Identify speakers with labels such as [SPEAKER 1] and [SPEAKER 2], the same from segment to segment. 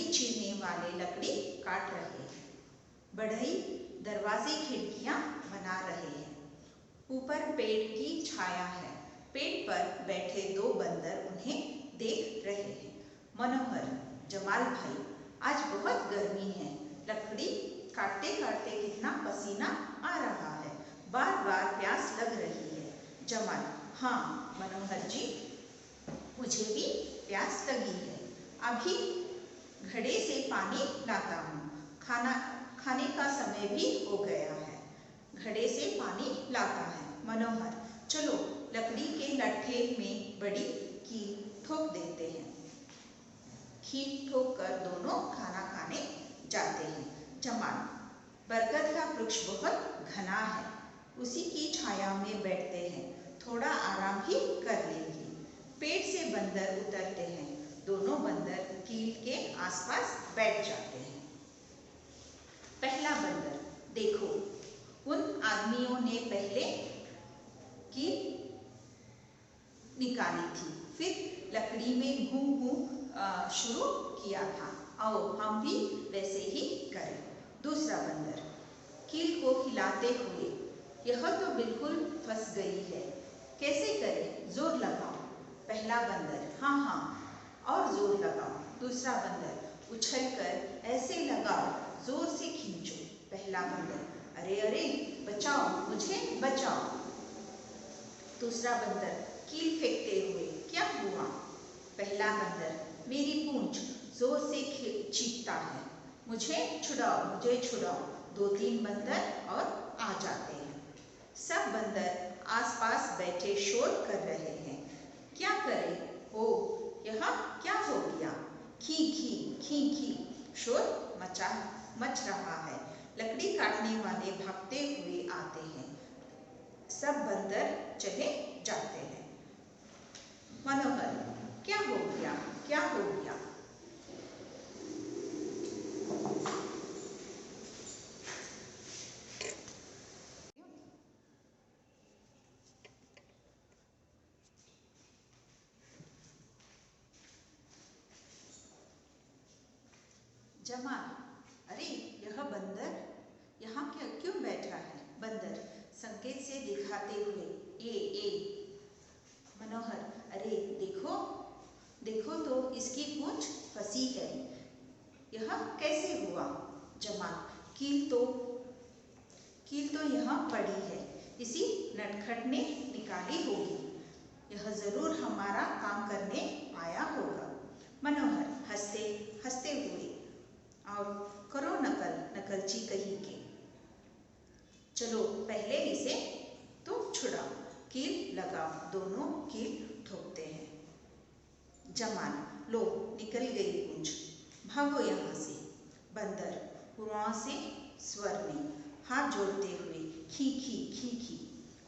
[SPEAKER 1] चीरने वाले लकड़ी काट रहे हैं। बढ़ई दरवाजे खिड़कियां बना रहे हैं। ऊपर पेड़ की छाया है। पेड़ पर बैठे दो बंदर उन्हें देख रहे हैं। मनोहर, जमाल भाई, आज बहुत गर्मी है। लकड़ी काटते काटते कितना पसीना आ रहा है। बार बार प्यास लग रही है। जमाल, हाँ मनोहर जी, मुझे भी प्यास लगी है। अभी घड़े से पानी लाता हूँ। खाने का समय भी हो गया है। घड़े से पानी लाता है। मनोहर, चलो लकड़ी के लट्ठे में बड़ी कील ठोक देते हैं। कील ठोक कर दोनों खाना खाने जाते हैं। जमाल, बरगद का वृक्ष बहुत घना है। उसी की छाया में बैठते हैं। थोड़ा आराम भी कर लेंगे। पेड़ से बंदर उतरते हैं। दोनों बंदर कील के आसपास बैठ जाते हैं। पहला बंदर, देखो, उन आदमियों ने पहले कील निकाली थी, फिर लकड़ी में घूं घूं शुरू किया था। आओ हम भी वैसे ही करें। दूसरा बंदर, कील को हिलाते हुए, यह तो बिल्कुल फंस गई है, कैसे करें, जोर लगाओ। पहला बंदर, हाँ हाँ और जोर लगाओ। दूसरा बंदर, उछल कर ऐसे लगाओ, जोर से खींचो। पहला बंदर, अरे अरे बचाओ, मुझे बचाओ। दूसरा बंदर कील फेंकते हुए, क्या हुआ। पहला बंदर, मेरी पूंछ जोर से चीखता है, मुझे छुड़ाओ, मुझे छुड़ाओ। दो तीन बंदर और आ जाते हैं। सब बंदर आसपास बैठे शोर कर रहे हैं। क्या करें, ओ यह क्या हो गया। खी खी खी खी शोर मच रहा है। लकड़ी काटने वाले भागते हुए आते हैं। सब बंदर चले जाते हैं। मनोहर, क्या हो गया, क्या हो गया। जमाल, अरे यह बंदर यहाँ क्यों बैठा है। बंदर संकेत से दिखाते हुए, ए। मनोहर, अरे देखो देखो तो इसकी पूंछ फंसी है, यह कैसे हुआ। जमाल, कील तो यहाँ पड़ी है, इसी नटखट ने निकाली होगी, यह जरूर हमारा काम करने आया होगा। मनोहर हंसते हंसते हुए, और करो नकलची कहीं के, चलो पहले इसे तुम छुड़ाओ, कील लगाओ। दोनों कील ठोकते हैं। जमाल, लो निकल गई पूंछ, भागो यहाँ से। बंदर पुरवां से स्वर में हाथ जोड़ते हुए, खी खी खी खी।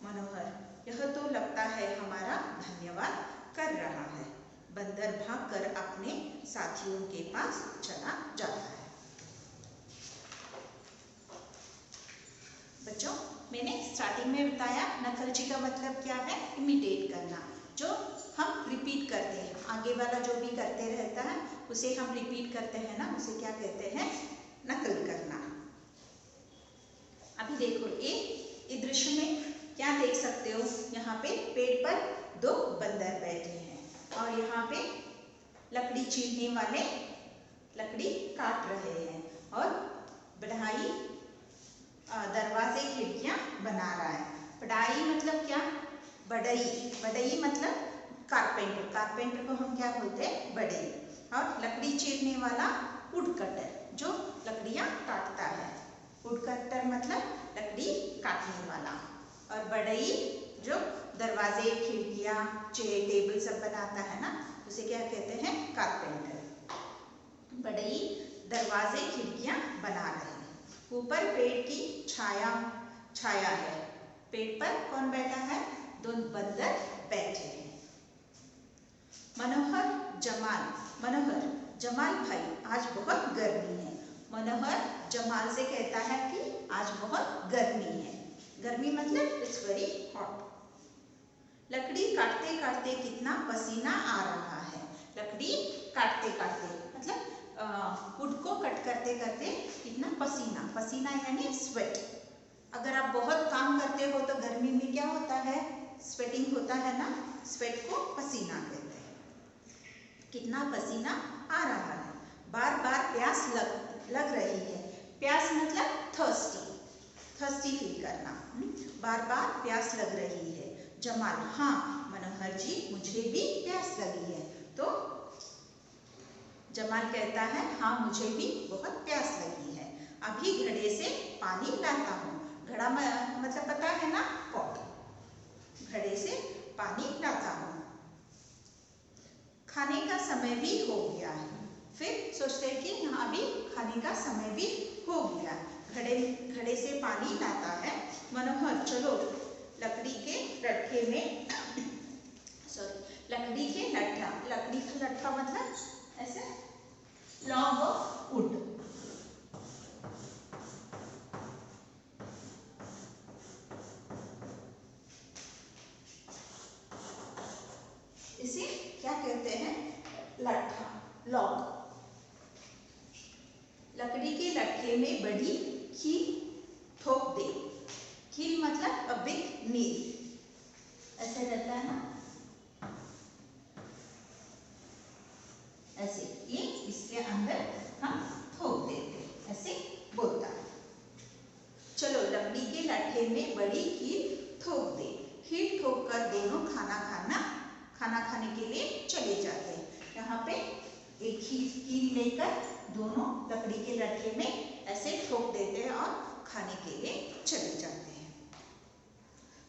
[SPEAKER 1] मनोहर, यह तो लगता है हमारा धन्यवाद कर रहा है। बंदर भागकर अपने साथियों के पास चला जाता है। बच्चों, मैंने स्टार्टिंग में बताया नकलची का मतलब क्या है, इमिटेट करना, जो हम रिपीट करते हैं। आगे वाला जो भी करते रहता है उसे हम रिपीट करते हैं ना, उसे क्या कहते हैं, नकल करना। अभी देखो इस दृश्य में क्या देख सकते हो, यहाँ पे पेड़ पर दो बंदर बैठे हैं और यहाँ पे लकड़ी चीरने वाले लकड़ी काट रहे हैं और बढ़ई दरवाजे खिड़कियां बना रहा है। बढ़ई मतलब क्या, बढ़ई मतलब कारपेंटर को हम क्या बोलते हैं, बढ़ई। और लकड़ी चीरने वाला वुड कटर, जो लकड़ियां काटता है। वुड कटर मतलब लकड़ी काटने वाला। और बढ़ई जो दरवाजे खिड़कियां चेयर टेबल सब बनाता है ना, उसे क्या कहते हैं, कारपेंटर। बढ़ई दरवाजे खिड़कियां बना रहे हैं। ऊपर पेड़ की छाया है। पेड़ पर कौन बैठा है, दो बंदर बैठे हैं। मनोहर जमाल भाई, आज बहुत गर्मी है। मनोहर जमाल से कहता है कि आज बहुत गर्मी है। गर्मी मतलब इट्स वेरी हॉट। लकड़ी काटते काटते कितना पसीना आ रहा है। लकड़ी काटते काटते मतलब वुड को कट करते करते कितना पसीना, पसीना यानी स्वेट। अगर आप बहुत काम करते हो तो गर्मी में क्या होता है, स्वेटिंग होता है ना, स्वेट को पसीना कहते हैं। कितना पसीना आ रहा है, बार बार प्यास लग रही है। प्यास मतलब थर्स्टी, थर्स्टी फील करना, बार बार प्यास लग रही है। जमाल, हाँ मनोहर जी मुझे भी प्यास लगी है। तो जमाल कहता है हाँ मुझे भी बहुत प्यास लगी है, अभी घड़े से पानी लाता हूँ। घड़ा मतलब पता है ना, पॉट, घड़े से पानी लाता हूँ। खाने का समय भी हो गया है। फिर सोचते हैं कि यहाँ अभी खाने का समय भी हो गया। घड़े से पानी लाता है मनोहर, चलो लकड़ी के लट्ठे में लकड़ी के लट्ठा, लकड़ी का लट्ठा मतलब ऐसे लॉन्ग ऑफ वुड, इसे क्या कहते हैं, लट्ठा, लॉन्ग। लकड़ी के लट्ठे में बड़ी कील ठोक दे। कील मतलब अ बिग नील, ऐसे रहता है ना, ऐसे ये इसके अंदर हम ठोक देते, ऐसे बोलता है। चलो लकड़ी के लट्ठे में बड़ी कील ठोक दे। कील ठोक कर दोनों खाना खाने के लिए चले जाते हैं। यहाँ पे एक ही कील लेकर दोनों लकड़ी के लट्ठे में ऐसे ठोक देते हैं और खाने के लिए चले जाते हैं।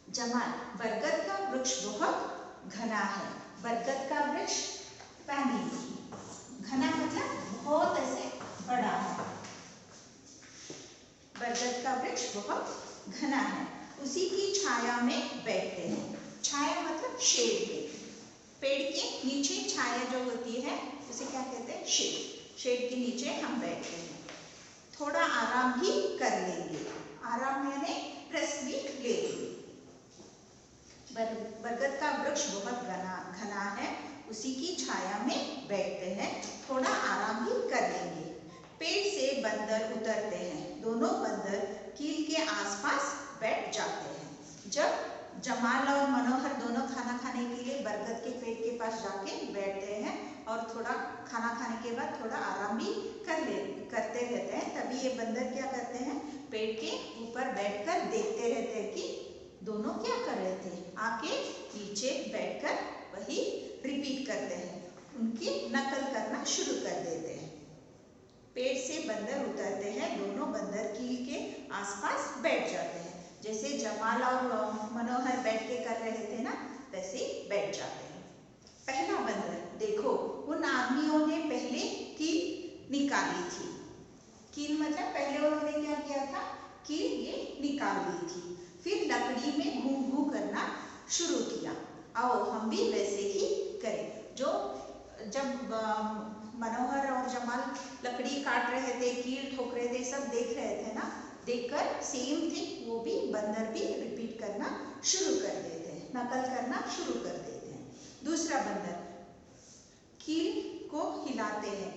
[SPEAKER 1] जमाल, बरगद का वृक्ष बहुत घना है। बरगद का वृक्ष फैमिली, घना मतलब बहुत ऐसे बड़ा है। बरगद का वृक्ष बहुत घना है, उसी की छाया में बैठते हैं। छाया मतलब शेड में, पेड़ के नीचे छाया जो होती है उसे क्या कहते हैं, शेड। शेड के नीचे हम बैठते हैं, थोड़ा आराम भी कर लेंगे। आराम यानी रेस्ट भी ले लेंगे। बरगद का वृक्ष बहुत घना है, उसी की छाया में बैठते हैं, थोड़ा आराम भी कर लेंगे। पेड़ से बंदर उतरते हैं, दोनों बंदर कील के आसपास बैठ जाते हैं। जब जमाल और मनोहर दोनों खाना खाने के लिए बरगद के पेड़ के पास जाके बैठते हैं और थोड़ा खाना खाने के बाद थोड़ा आराम भी करते रहते हैं, तभी ये बंदर क्या करते हैं, पेड़ के ऊपर बैठकर देखते रहते हैं कि दोनों क्या कर रहे थे। आके नीचे बैठकर वही रिपीट करते हैं, उनकी नकल करना शुरू कर देते हैं। पेड़ से बंदर उतरते हैं, दोनों बंदर कील के आसपास बैठ जाते हैं। जैसे जमाल और मनोहर बैठ के कर रहे थे ना, वैसे बैठ जाते हैं। पहला बंदर, देखो उन आदमियों ने पहले कील निकाली थी। कील मतलब पहले उन्होंने क्या किया था, कील ये निकाल ली थी, फिर लकड़ी में घू घू करना शुरू किया। आओ हम भी वैसे ही करें। जब मनोहर और जमाल लकड़ी काट रहे थे, कील ठोक रहे थे, सब देख रहे थे ना, देखकर सेम थिंग वो भी बंदर भी रिपीट करना शुरू कर देते हैं, नकल करना शुरू कर देते हैं। दूसरा बंदर कील को हिलाते हैं,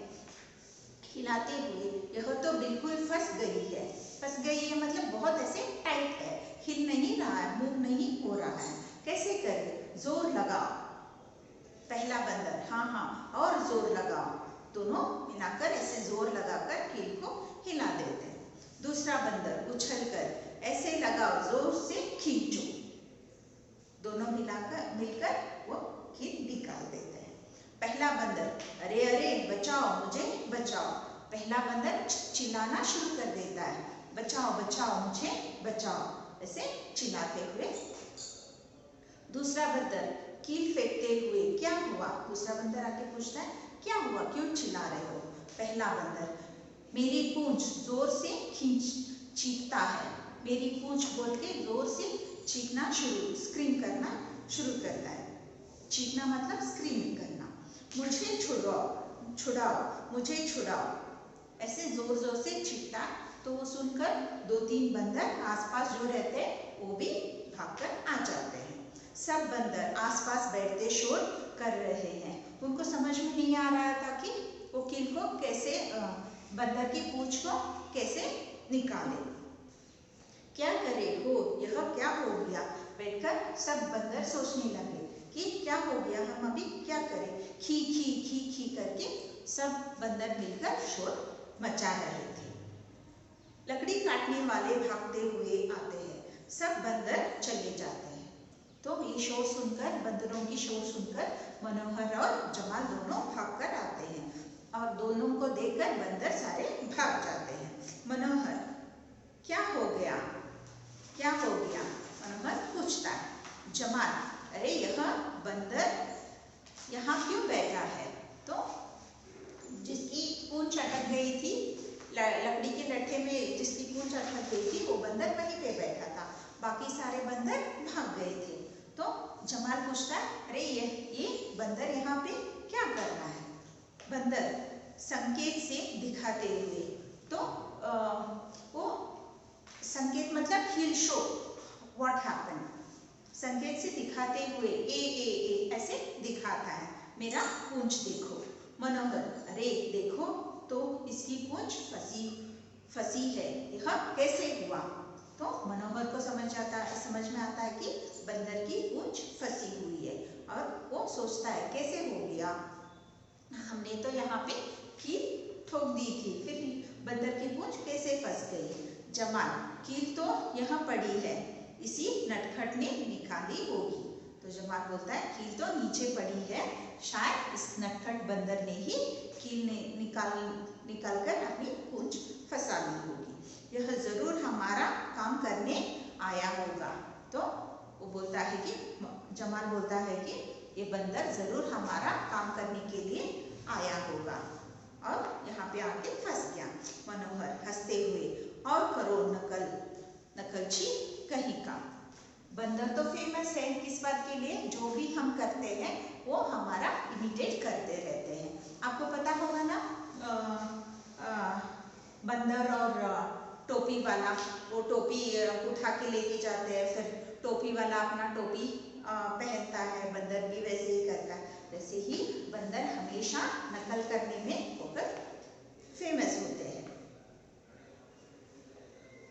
[SPEAKER 1] हिलाते हुए, यह तो बिल्कुल फंस गई है। फंस गई है मतलब बहुत ऐसे टाइट है, हिल नहीं रहा है, मूव नहीं हो रहा है। कैसे करें, जोर लगाओ। पहला बंदर, हाँ हाँ और जोर लगाओ। दोनों मिलाकर ऐसे जोर लगाकर कील को हिला देते हैं। दूसरा बंदर, उछलकर ऐसे लगाओ, जोर से खींचो। दोनों मिलकर वो कील निकाल देते हैं। पहला बंदर, अरे अरे बचाओ मुझे बचाओ। पहला बंदर चिल्लाना शुरू कर देता है, बचाओ बचाओ मुझे बचाओ, ऐसे चिल्लाते हुए। दूसरा बंदर कील फेंकते हुए, क्या हुआ? दूसरा बंदर आके पूछता है, क्या हुआ, क्यों चिल्ला रहे हो? पहला बंदर, मेरी पूंछ जोर से चीखता है। मेरी पूंछ बोल के जोर से चीखना स्क्रीम करना शुरू करता है। चीखना मतलब स्क्रीम करना। मुझे छुड़ाओ मुझे छुड़ाओ, ऐसे जोर जोर से चीखता। तो वो सुनकर 2-3 बंदर आसपास जो रहते हैं वो भी भागकर आ जाते हैं। सब बंदर आसपास बैठते शोर कर रहे हैं। उनको समझ में नहीं आ रहा था कि वो कील को कैसे बंदर की पूंछ को कैसे निकाले। क्या करे हो, यह क्या हो गया। बैठकर सब बंदर सोचने लगे कि क्या हो गया, हम अभी क्या करें। खी खी खी खी करके सब बंदर मिलकर शोर मचा रहे थे। लकड़ी काटने वाले भागते हुए आते हैं, सब बंदर चले जाते हैं। तो ये शोर सुनकर, बंदरों की शोर सुनकर मनोहर और जमाल दोनों भागकर आते हैं और दोनों को देखकर बंदर सारे भाग जाते हैं। मनोहर, क्या हो गया, क्या हो गया, मनोहर पूछता है। जमाल, अरे यह बंदर यहाँ क्यों बैठा है। तो जिसकी पूंछ अटक गई थी, लकड़ी के लट्ठे में जिसकी पूंछ अटक गई थी, वो बंदर वहीं पे बैठा था। बाकी सारे बंदर भाग गए थे। तो जमाल पूछता है, अरे ये बंदर यहाँ पे क्या कर रहा है। बंदर संकेत से दिखाते हुए, तो वो संकेत मतलब he'll show what happened, संकेत से दिखाते हुए ए ऐसे दिखाता है, मेरा पूंछ देखो। मनोहर, अरे देखो तो इसकी पूंछ फंसी है, यह कैसे हुआ। तो मनोहर को समझ में आता है कि बंदर की पूंछ फंसी हुई है और वो सोचता है कैसे हो गया, हमने तो यहाँ पे कील ठोक दी थी, फिर बंदर की पूंछ कैसे फंस गई। जमाल, कील तो यहाँ पड़ी है, इसी नटखट ने निकाली होगी। तो जमाल बोलता है, कील तो नीचे पड़ी है, शायद इस नटखट बंदर ने ही कील ने निकाल कर अपनी पूंछ फंसा ली होगी, यह जरूर हमारा काम करने आया होगा। तो वो बोलता है कि, जमाल बोलता है कि ये बंदर जरूर हमारा काम करने के लिए आया होगा और यहाँ पे आके फंस गया। मनोहर हंसते हुए, और करो नकलची कहीं का। बंदर तो फेमस है किस बात के लिए, जो भी हम करते हैं वो हमारा इमिटेट करते रहते हैं। आपको पता होगा ना, बंदर और टोपी वाला, वो टोपी उठा के लेके जाते हैं, फिर टोपी वाला अपना टोपी पहनता है, बंदर भी वैसे ही करता है। वैसे ही बंदर हमेशा नकल करने में बहुत फेमस होते हैं।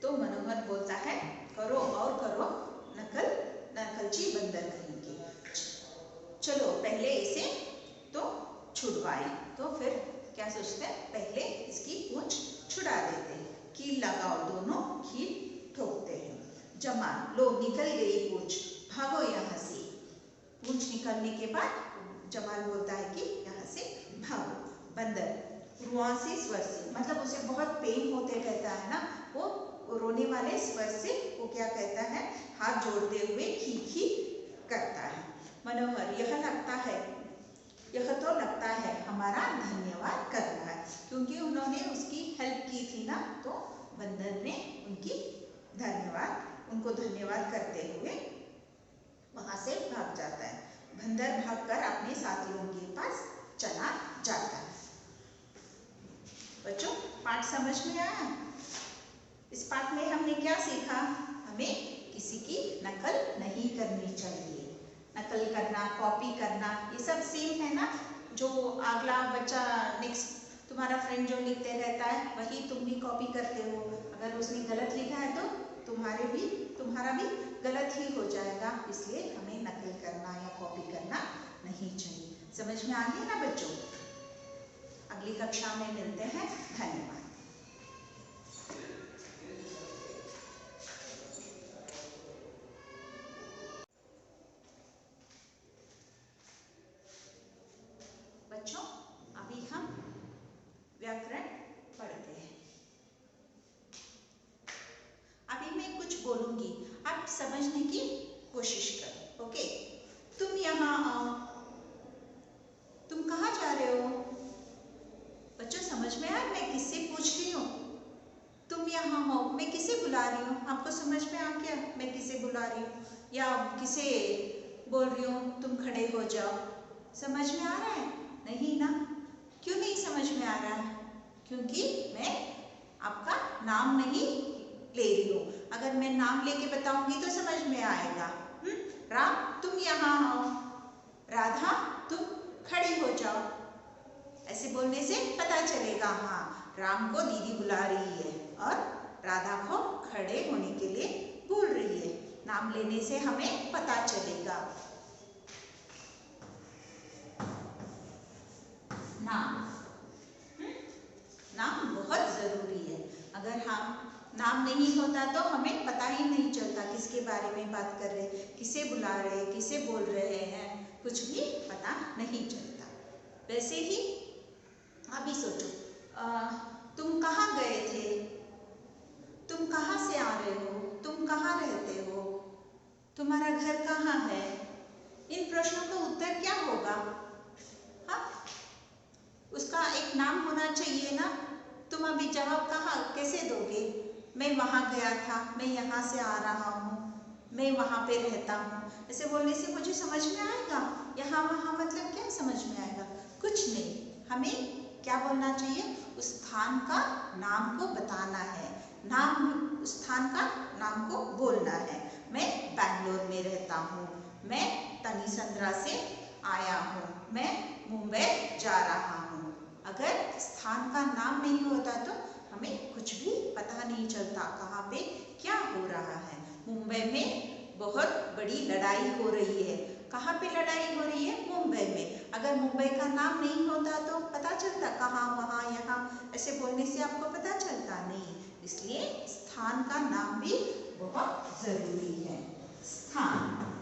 [SPEAKER 1] तो मनोहर बोलता है, करो और करो नकलची बंदर कहीं की, चलो पहले इसे तो छुड़वाए। तो फिर क्या सोचते हैं, पहले इसकी पूंछ छुड़ा देते हैं, कील लगाओ, दोनों कील ठोकते हैं। जमाल, लो निकल गई पूंछ, भागो यहाँ से। पूंछ निकलने के बाद जमाल बोलता है कि यहाँ से भागो। बंदर रुआं से स्वर से, मतलब उसे बहुत पेन होते रहता है ना, वो रोने वाले स्वर से वो क्या कहता है, हाथ जोड़ते हुए खी खी करता है। मनोहर, यह तो लगता है हमारा धन्यवाद कर रहा है, क्योंकि उन्होंने उसकी हेल्प की थी ना, तो बंदर ने उनको धन्यवाद करते हुए वहां से भाग जाता है। बंदर भागकर अपने साथियों के पास चला जाता है। बच्चों, पाठ समझ में आया। इस पाठ में हमने क्या सीखा, हमें किसी की नकल नहीं करनी चाहिए। नकल करना, कॉपी करना, ये सब सेम है ना। जो अगला बच्चा नेक्स्ट तुम्हारा फ्रेंड जो लिखते रहता है, वही तुम भी कॉपी करते हो। अगर उसने गलत लिखा है तो तुम्हारा भी गलत ही हो जाएगा। इसलिए हमें नकल करना या कॉपी करना नहीं चाहिए। समझ में आ गया ना बच्चों। अगली कक्षा में मिलते हैं। धन्यवाद। बच्चों, अभी हम व्याकरण पढ़ते हैं। अभी मैं कुछ बोलूंगी, आप समझने की कोशिश करो। ओके, तुम यहाँ आओ। तुम कहाँ जा रहे हो? बच्चों, समझ में आया मैं किससे पूछ रही हूँ? तुम यहाँ हो, मैं किसे बुला रही हूँ? आपको समझ में आ गया मैं किसे बुला रही हूँ या किसे बोल रही हूँ तुम खड़े हो जाओ? समझ में आ रहा है? नहीं ना? क्यों नहीं समझ में आ रहा है? क्योंकि मैं आपका नाम नहीं ले रही हूँ। अगर मैं नाम लेके बताऊंगी तो समझ में आएगा। राम, तुम यहाँ आओ। राधा, तुम खड़ी हो जाओ। ऐसे बोलने से पता चलेगा हाँ राम को दीदी बुला रही है और राधा को खड़े होने के लिए बोल रही है। नाम लेने से हमें पता चलेगा। नाम नाम बहुत जरूरी है। अगर हम नाम नहीं होता तो हमें पता ही नहीं चलता किसके बारे में बात कर रहे, किसे बुला रहे, किसे बोल रहे हैं, कुछ भी पता नहीं चलता। वैसे ही अभी सोचो, तुम कहाँ गए थे, तुम कहाँ से आ रहे हो, तुम कहाँ रहते हो, तुम्हारा घर कहाँ है। इन प्रश्नों का उत्तर क्या होगा? हाँ, उसका एक नाम होना चाहिए ना। तुम अभी जवाब कहाँ कैसे दोगे? मैं वहाँ गया था, मैं यहाँ से आ रहा हूँ, मैं वहाँ पे रहता हूँ। ऐसे बोलने से मुझे समझ में आएगा? यहाँ वहाँ मतलब क्या समझ में आएगा? कुछ नहीं। हमें क्या बोलना चाहिए? उस स्थान का नाम को बताना है, नाम उस स्थान का नाम को बोलना है। मैं बैंगलोर में रहता हूँ, मैं तनीसंद्रा से आया हूँ, मैं मुंबई जा रहा हूँ। अगर स्थान का नाम नहीं होता तो हमें कुछ भी पता नहीं चलता कहाँ पे क्या हो रहा है। मुंबई में बहुत बड़ी लड़ाई हो रही है। कहाँ पे लड़ाई हो रही है? मुंबई में। अगर मुंबई का नाम नहीं होता तो पता चलता कहाँ, वहाँ, यहाँ। ऐसे बोलने से आपको पता चलता नहीं। इसलिए स्थान का नाम भी बहुत जरूरी है। स्थान,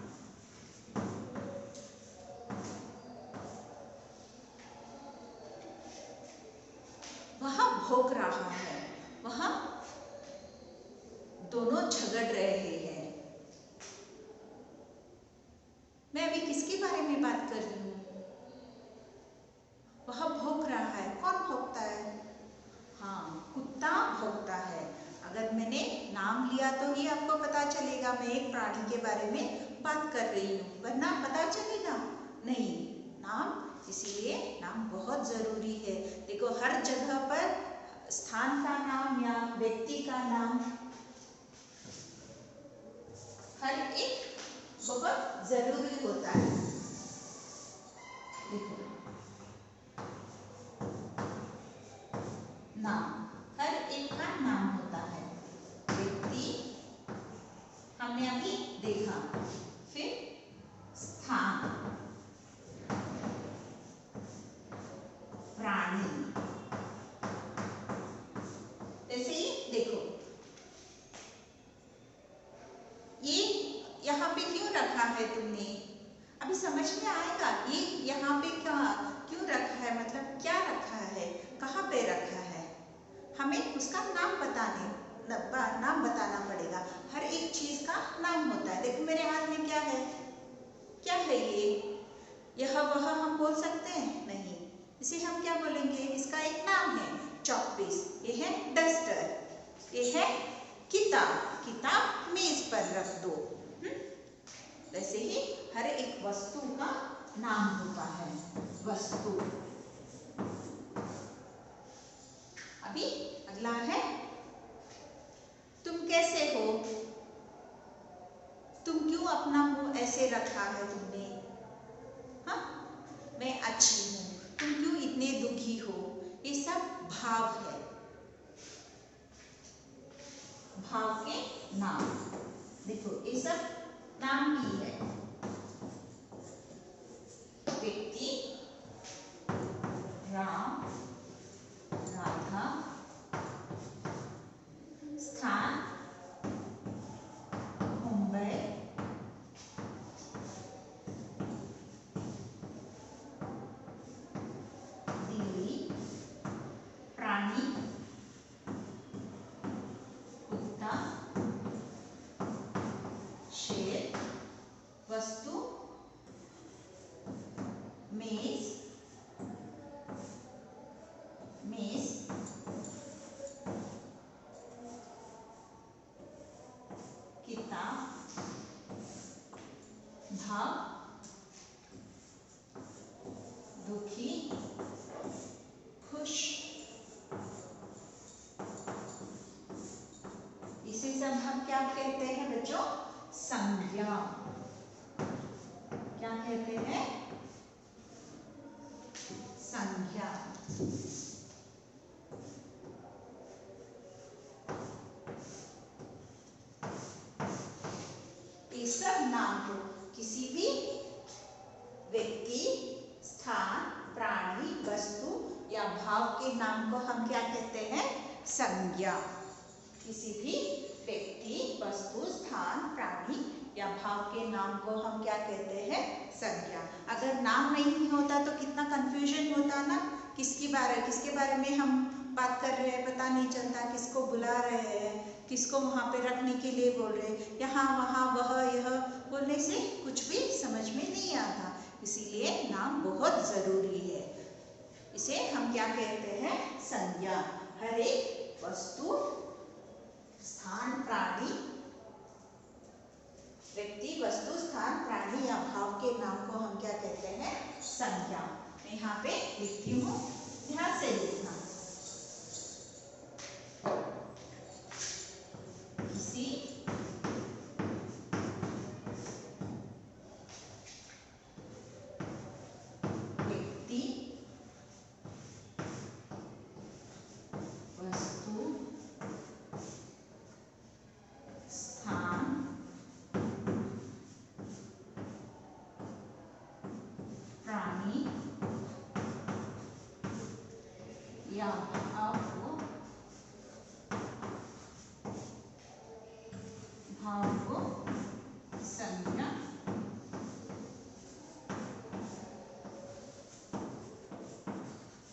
[SPEAKER 1] वह भौंक रहा है, वह दोनों झगड़ रहे हैं। मैं अभी किसके बारे में बात कर रही हूँ? वह भौंक रहा है। कौन भौंकता है? हाँ, कुत्ता भौंकता है। अगर मैंने नाम लिया तो ही आपको पता चलेगा मैं एक प्राणी के बारे में बात कर रही हूँ, वरना पता चलेगा नहीं। नाम, इसीलिए नाम बहुत जरूरी है। देखो, हर जगह पर स्थान का नाम या व्यक्ति का नाम हर एक बहुत जरूरी होता है। देखो, नाम हर एक का नाम होता है। व्यक्ति हमने अभी देखा, फिर स्थान, प्राणी। जैसे ही देखो, ये यहाँ पे क्यों रखा है तुमने? अभी समझ में आएगा ये यहाँ पे क्यों रखा है, मतलब क्या रखा है, कहाँ पे रखा है। हमें उसका नाम बताना पड़ेगा। हर एक चीज का नाम होता है। देखो, मेरे हाथ में क्या है? क्या है ये? यह वह हम बोल सकते हैं? नहीं। इसे हम क्या बोलेंगे? इसका एक नाम है, चॉकपीस। ये है डस्टर। ये है किताब। किताब मेज पर रख दो। वैसे ही हर एक वस्तु का नाम होता है। वस्तु। अभी अगला है, तुम कैसे हो? तुम क्यों अपना मुंह ऐसे रखा है तुमने? हाँ, मैं अच्छी हूँ। तुम क्यों इतने दुखी हो? ये सब भाव है, भाव के नाम। देखो, ये सब नाम ही है। व्यक्ति राम, राधा। स्थान मुंबई। दिल्ली। प्राणी कुत्ता, शेर। वस्तु मेज, मेज। किताब, भाव, दुखी, खुश। इसे सब हम क्या कहते हैं बच्चों? संज्ञा। क्या कहते हैं? संज्ञा। ये सब नाम को किसी भी व्यक्ति, स्थान, प्राणी, वस्तु या भाव के नाम को हम क्या कहते हैं? संज्ञा। किसी भी व्यक्ति, वस्तु, स्थान, प्राणी या भाव के नाम को हम क्या कहते हैं? संज्ञा। अगर नाम नहीं होता तो कितना कंफ्यूजन होता ना, किसके बारे में हम बात कर रहे हैं पता नहीं चलता, किसको बुला रहे हैं, किसको वहाँ पे रखने के लिए बोल रहे हैं, यहाँ वहाँ वह यह बोलने से कुछ भी समझ में नहीं आता। इसीलिए नाम बहुत जरूरी है। इसे हम क्या कहते हैं? संज्ञा। हर एक वस्तु, स्थान, प्राणी, व्यक्ति, वस्तु, स्थान, प्राणी या भाव के नाम को हम क्या कहते हैं? संज्ञा। मैं यहाँ पे लिखती हूँ, ध्यान से लिखना। किसी व्यक्ति, वस्तु, स्थान, प्राणी या भाव को संज्ञा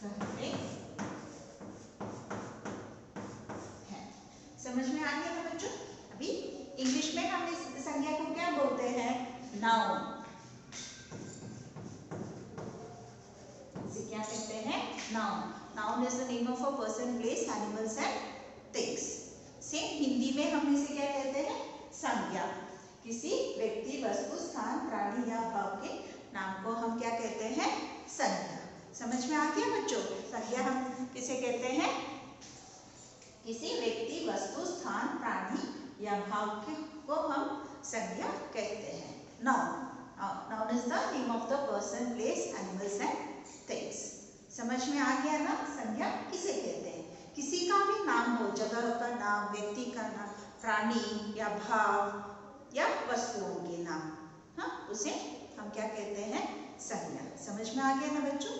[SPEAKER 1] कहते हैं। समझ में आ गया ना बच्चों? अभी इंग्लिश में हम इस संज्ञा को क्या बोलते हैं? नाउन। इसे क्या कहते हैं? Noun. Noun is the name of a person, place, animals and things. Same Hindi में हम इसे क्या कहते हैं? संज्ञा। किसी व्यक्ति, वस्तु, स्थान, प्राणी या भाव के नाम को हम क्या कहते हैं? संज्ञा। समझ में आ गया बच्चों? संज्ञा हम किसे कहते हैं? किसी व्यक्ति, वस्तु, स्थान, प्राणी या भाव को हम संज्ञा कहते हैं। Noun. Noun is the name of the person, place, animals and things. समझ में आ गया ना? संज्ञा किसे कहते हैं? किसी का भी नाम हो, जगह का नाम, व्यक्ति का नाम, प्राणी या भाव या वस्तुओं के नाम, हाँ, उसे हम क्या कहते हैं? संज्ञा। समझ में आ गया ना बच्चों?